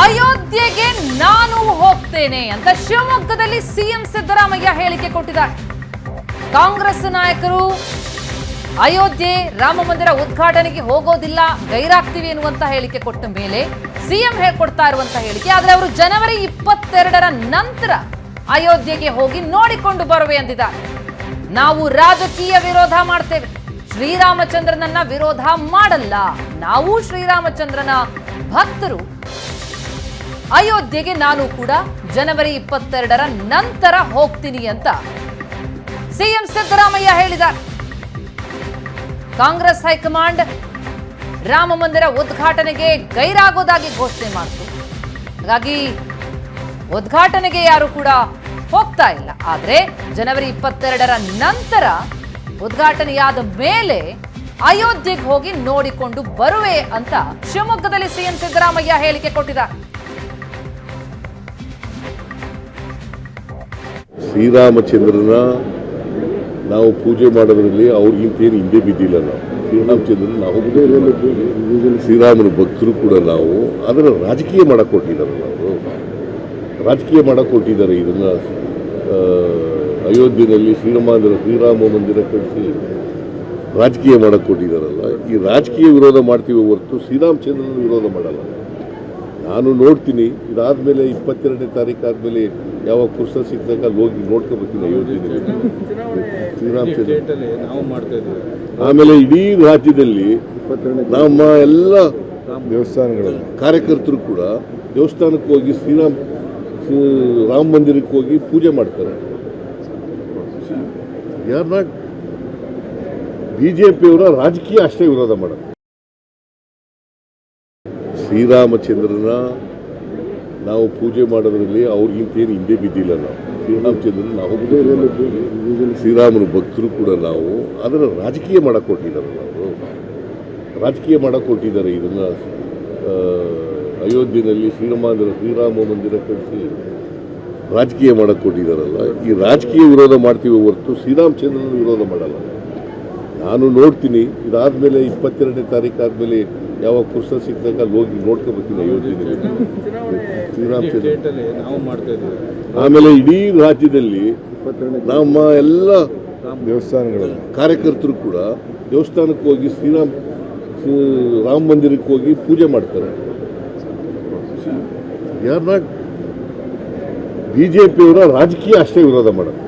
ಅಯೋಧ್ಯೆಗೆ ನಾನು ಹೋಗ್ತೇನೆ ಅಂತ ಶಿವಮೊಗ್ಗದಲ್ಲಿ ಸಿಎಂ ಸಿದ್ದರಾಮಯ್ಯ ಹೇಳಿಕೆ ಕೊಟ್ಟಿದ್ದಾರೆ. ಕಾಂಗ್ರೆಸ್ ನಾಯಕರು ಅಯೋಧ್ಯೆ ರಾಮ ಮಂದಿರ ಉದ್ಘಾಟನೆಗೆ ಹೋಗೋದಿಲ್ಲ, ಗೈರಾಗ್ತೀವಿ ಎನ್ನುವಂತ ಹೇಳಿಕೆ ಕೊಟ್ಟ ಮೇಲೆ ಸಿಎಂ ಕೊಡ್ತಾ ಇರುವಂತ ಹೇಳಿಕೆ. ಆದ್ರೆ ಅವರು ಜನವರಿ 22ರ ನಂತರ ಅಯೋಧ್ಯೆಗೆ ಹೋಗಿ ನೋಡಿಕೊಂಡು ಬರುವೆ ಅಂದಿದ್ದಾರೆ. ನಾವು ರಾಜಕೀಯ ವಿರೋಧ ಮಾಡ್ತೇವೆ, ಶ್ರೀರಾಮಚಂದ್ರನನ್ನ ವಿರೋಧ ಮಾಡಲ್ಲ, ನಾವು ಶ್ರೀರಾಮಚಂದ್ರನ ಭಕ್ತರು. ಅಯೋಧ್ಯೆಗೆ ನಾನು ಕೂಡ ಜನವರಿ 22ರ ನಂತರ ಹೋಗ್ತೀನಿ ಅಂತ ಸಿಎಂ ಸಿದ್ದರಾಮಯ್ಯ ಹೇಳಿದ್ದಾರೆ. ಕಾಂಗ್ರೆಸ್ ಹೈಕಮಾಂಡ್ ರಾಮ ಮಂದಿರ ಉದ್ಘಾಟನೆಗೆ ಗೈರಾಗೋದಾಗಿ ಘೋಷಣೆ ಮಾಡಿತು. ಹಾಗಾಗಿ ಉದ್ಘಾಟನೆಗೆ ಯಾರು ಕೂಡ ಹೋಗ್ತಾ ಇಲ್ಲ. ಆದ್ರೆ ಜನವರಿ 22ರ ನಂತರ ಉದ್ಘಾಟನೆಯಾದ ಮೇಲೆ ಅಯೋಧ್ಯೆಗೆ ಹೋಗಿ ನೋಡಿಕೊಂಡು ಬರುವೆ ಅಂತ ಶಿವಮೊಗ್ಗದಲ್ಲಿ ಸಿಎಂ ಸಿದ್ದರಾಮಯ್ಯ ಹೇಳಿಕೆ ಕೊಟ್ಟಿದ್ದಾರೆ. ಶ್ರೀರಾಮಚಂದ್ರನ ನಾವು ಪೂಜೆ ಮಾಡೋದ್ರಲ್ಲಿ ಅವ್ರಿಗಿಂತ ಏನು ಹಿಂದೆ ಬಿದ್ದಿಲ್ಲ. ನಾವು ಶ್ರೀರಾಮಚಂದ್ರನ ನಾವು ಶ್ರೀರಾಮನ ಭಕ್ತರು ಕೂಡ ನಾವು ಅದನ್ನು ರಾಜಕೀಯ ಮಾಡಕ್ಕೆ ಕೊಟ್ಟಿದ್ದಾರೆ. ನಾವು ರಾಜಕೀಯ ಮಾಡಕ್ಕೆ ಕೊಟ್ಟಿದ್ದಾರೆ. ಇದನ್ನ ಅಯೋಧ್ಯೆಯಲ್ಲಿ ಶ್ರೀರಾಮ ಮಂದಿರ ಕಟ್ಟಿಸಿ ರಾಜಕೀಯ ಮಾಡಕ್ಕೆ ಕೊಟ್ಟಿದ್ದಾರಲ್ಲ, ಈ ರಾಜಕೀಯ ವಿರೋಧ ಮಾಡ್ತೀವಿ ಹೊರತು ಶ್ರೀರಾಮಚಂದ್ರನ ವಿರೋಧ ಮಾಡಲ್ಲ. ನಾನು ನೋಡ್ತೀನಿ, ಇದಾದ್ಮೇಲೆ 22ನೇ ತಾರೀಕು ಆದ್ಮೇಲೆ ಯಾವಾಗ ಪುಸ್ತಕ ಸಿಕ್ಕಿದಾಗ ಅಲ್ಲಿ ಹೋಗಿ ನೋಡ್ಕೊಬರ್ತೀನಿ ಅಯೋಧ್ಯೆಯಲ್ಲಿ ಶ್ರೀರಾಮಚಂದ್ರ. ಆಮೇಲೆ ಇಡೀ ರಾಜ್ಯದಲ್ಲಿ ನಮ್ಮ ಎಲ್ಲ ದೇವಸ್ಥಾನಗಳ ಕಾರ್ಯಕರ್ತರು ಕೂಡ ದೇವಸ್ಥಾನಕ್ಕೆ ಹೋಗಿ ರಾಮ ಮಂದಿರಕ್ಕೆ ಹೋಗಿ ಪೂಜೆ ಮಾಡ್ತಾರೆ. ಯಾರು ನಾಟ್ ಬಿಜೆಪಿಯವರ ರಾಜಕೀಯ ಅಷ್ಟೇ ವಿರೋಧ ಮಾಡೋದು. ಶ್ರೀರಾಮಚಂದ್ರನ ನಾವು ಪೂಜೆ ಮಾಡೋದ್ರಲ್ಲಿ ಅವ್ರಿಗಿಂತ ಏನು ಹಿಂದೆ ಬಿದ್ದಿಲ್ಲ. ನಾವು ಶ್ರೀರಾಮಚಂದ್ರನ ನಾವು ಶ್ರೀರಾಮನ ಭಕ್ತರು ಕೂಡ ನಾವು ಅದನ್ನು ರಾಜಕೀಯ ಮಾಡಕ್ಕೆ ಕೊಟ್ಟಿದ್ದಾರೆ. ನಾವು ರಾಜಕೀಯ ಮಾಡಕ್ಕೆ ಕೊಟ್ಟಿದ್ದಾರೆ. ಇದನ್ನ ಅಯೋಧ್ಯೆಯಲ್ಲಿ ಶ್ರೀರಾಮ ಮಂದಿರ ಕಟ್ಟಿಸಿ ರಾಜಕೀಯ ಮಾಡಕ್ಕೆ ಕೊಟ್ಟಿದ್ದಾರಲ್ಲ, ಈ ರಾಜಕೀಯ ವಿರೋಧ ಮಾಡ್ತೀವಿ ಹೊರತು ಶ್ರೀರಾಮಚಂದ್ರನ ವಿರೋಧ ಮಾಡಲ್ಲ. ನಾನು ನೋಡ್ತೀನಿ, ಇದಾದ್ಮೇಲೆ 22ನೇ ತಾರೀಕು ಆದ್ಮೇಲೆ ಯಾವಾಗ ಪುಸ್ತಕ ಸಿಕ್ಕಿದಾಗ ಅಲ್ಲಿ ಹೋಗಿ ನೋಡ್ಕೊಬರ್ತೀನಿ ಅಯೋಧ್ಯೆಯಲ್ಲಿ ಶ್ರೀರಾಮಚಂದ್ರ. ಆಮೇಲೆ ಇಡೀ ರಾಜ್ಯದಲ್ಲಿ ನಮ್ಮ ಎಲ್ಲ ದೇವಸ್ಥಾನಗಳ ಕಾರ್ಯಕರ್ತರು ಕೂಡ ದೇವಸ್ಥಾನಕ್ಕೆ ಹೋಗಿ ರಾಮ ಮಂದಿರಕ್ಕೆ ಹೋಗಿ ಪೂಜೆ ಮಾಡ್ತಾರೆ. ಯಾರು ನಾಟ್ ಬಿಜೆಪಿಯವರ ರಾಜಕೀಯ ಅಷ್ಟೇ ವಿರೋಧ ಮಾಡೋದು.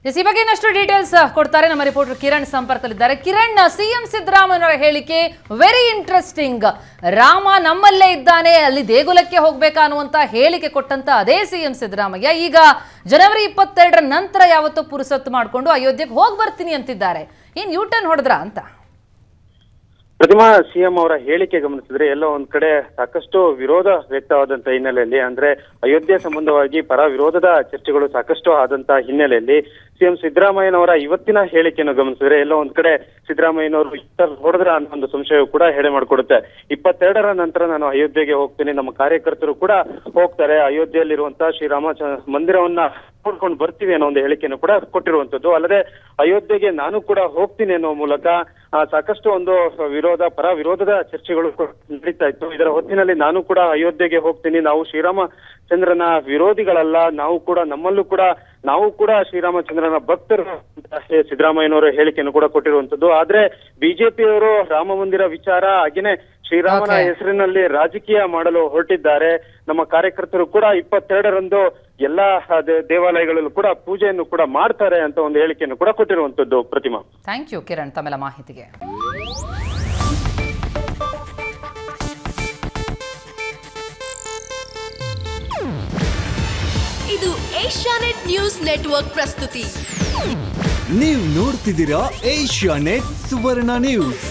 ಈ ಬಗ್ಗೆ ಇನ್ನಷ್ಟು ಡೀಟೇಲ್ಸ್ ಕೊಡ್ತಾರೆ ನಮ್ಮ ರಿಪೋರ್ಟರ್ ಕಿರಣ್ ಸಂಪರ್ಕದಲ್ಲಿದ್ದಾರೆ. ಕಿರಣ್, ಸಿಎಂ ಸಿದ್ದರಾಮಯ್ಯನವರ ಹೇಳಿಕೆ ವೆರಿ ಇಂಟ್ರೆಸ್ಟಿಂಗ್. ರಾಮ ನಮ್ಮಲ್ಲೇ ಇದ್ದಾನೆ, ಅಲ್ಲಿ ದೇಗುಲಕ್ಕೆ ಹೋಗ್ಬೇಕಾ ಅನ್ನುವಂತ ಹೇಳಿಕೆ ಕೊಟ್ಟಂತ ಅದೇ ಸಿಎಂ ಸಿದ್ದರಾಮಯ್ಯ ಈಗ ಜನವರಿ 22ರ ನಂತರ ಯಾವತ್ತೋ ಪುರುಸತ್ತು ಮಾಡಿಕೊಂಡು ಅಯೋಧ್ಯೆಗೆ ಹೋಗಿ ಬರ್ತೀನಿ ಅಂತಿದ್ದಾರೆ. ಏನ್ ಯೂಟರ್ನ್ ಹೊಡೆದ್ರ ಅಂತ? ಪ್ರತಿಮಾ, ಸಿಎಂ ಅವರ ಹೇಳಿಕೆ ಗಮನಿಸಿದ್ರೆ ಎಲ್ಲೋ ಒಂದ್ ಕಡೆ ಸಾಕಷ್ಟು ವಿರೋಧ ವ್ಯಕ್ತವಾದಂತ ಹಿನ್ನೆಲೆಯಲ್ಲಿ, ಅಂದ್ರೆ ಅಯೋಧ್ಯೆ ಸಂಬಂಧವಾಗಿ ಪರ ವಿರೋಧದ ಚರ್ಚೆಗಳು ಸಾಕಷ್ಟು ಆದಂತ ಹಿನ್ನೆಲೆಯಲ್ಲಿ ಸಿಎಂ ಸಿದ್ದರಾಮಯ್ಯನವರ ಇವತ್ತಿನ ಹೇಳಿಕೆಯನ್ನು ಗಮನಿಸಿದ್ರೆ ಎಲ್ಲೋ ಒಂದ್ ಕಡೆ ಸಿದ್ದರಾಮಯ್ಯನವರು ಹೊಡೆದ್ರ ಅನ್ನೋ ಒಂದು ಸಂಶಯ ಕೂಡ ಹೇಳಿ ಮಾಡಿಕೊಡುತ್ತೆ. 22ರ ನಂತರ ನಾನು ಅಯೋಧ್ಯೆಗೆ ಹೋಗ್ತೀನಿ, ನಮ್ಮ ಕಾರ್ಯಕರ್ತರು ಕೂಡ ಹೋಗ್ತಾರೆ, ಅಯೋಧ್ಯೆಯಲ್ಲಿರುವಂತಹ ಶ್ರೀರಾಮ ಮಂದಿರವನ್ನ ನೋಡ್ಕೊಂಡು ಬರ್ತೀವಿ ಅನ್ನೋ ಒಂದು ಹೇಳಿಕೆಯನ್ನು ಕೂಡ ಕೊಟ್ಟಿರುವಂತದ್ದು. ಅಲ್ಲದೆ ಅಯೋಧ್ಯೆಗೆ ನಾನು ಕೂಡ ಹೋಗ್ತೀನಿ ಅನ್ನೋ ಮೂಲಕ ಸಾಕಷ್ಟು ಒಂದು ಪರ ವಿರೋಧದ ಚರ್ಚೆಗಳು ನಡೀತಾ ಇತ್ತು. ಇದರ ಹೊತ್ತಿನಲ್ಲಿ ನಾನು ಕೂಡ ಅಯೋಧ್ಯೆಗೆ ಹೋಗ್ತೀನಿ, ನಾವು ಶ್ರೀರಾಮಚಂದ್ರನ ವಿರೋಧಿಗಳಲ್ಲ, ನಾವು ಕೂಡ ಶ್ರೀರಾಮಚಂದ್ರನ ಭಕ್ತರು ಸಿದ್ದರಾಮಯ್ಯನವರು ಹೇಳಿಕೆಯನ್ನು ಕೂಡ ಕೊಟ್ಟಿರುವಂತದ್ದು. ಆದ್ರೆ ಬಿಜೆಪಿಯವರು ರಾಮ ಮಂದಿರ ವಿಚಾರ ಹಾಗೇನೆ ಶ್ರೀರಾಮನ ಹೆಸರಿನಲ್ಲಿ ರಾಜಕೀಯ ಮಾಡಲು ಹೊರಟಿದ್ದಾರೆ. ನಮ್ಮ ಕಾರ್ಯಕರ್ತರು ಕೂಡ 22ರಂದು ಎಲ್ಲಾ ದೇವಾಲಯಗಳಲ್ಲೂ ಕೂಡ ಪೂಜೆಯನ್ನು ಕೂಡ ಮಾಡ್ತಾರೆ ಅಂತ ಒಂದು ಹೇಳಿಕೆಯನ್ನು ಕೂಡ ಕೊಟ್ಟಿರುವಂತದ್ದು. ಪ್ರತಿಮಾ, ಥ್ಯಾಂಕ್ ಯು ಕಿರಣ್ ತಮ್ಮೆಲ್ಲ ಮಾಹಿತಿಗೆ. ಇದು ಏಷ್ಯಾನೆಟ್ ನ್ಯೂಸ್ ನೆಟ್ವರ್ಕ್ ಪ್ರಸ್ತುತಿ. ನೀವು ನೋಡ್ತಿದ್ದೀರಾ ಏಷ್ಯಾನೆಟ್ ಸುವರ್ಣ ನ್ಯೂಸ್.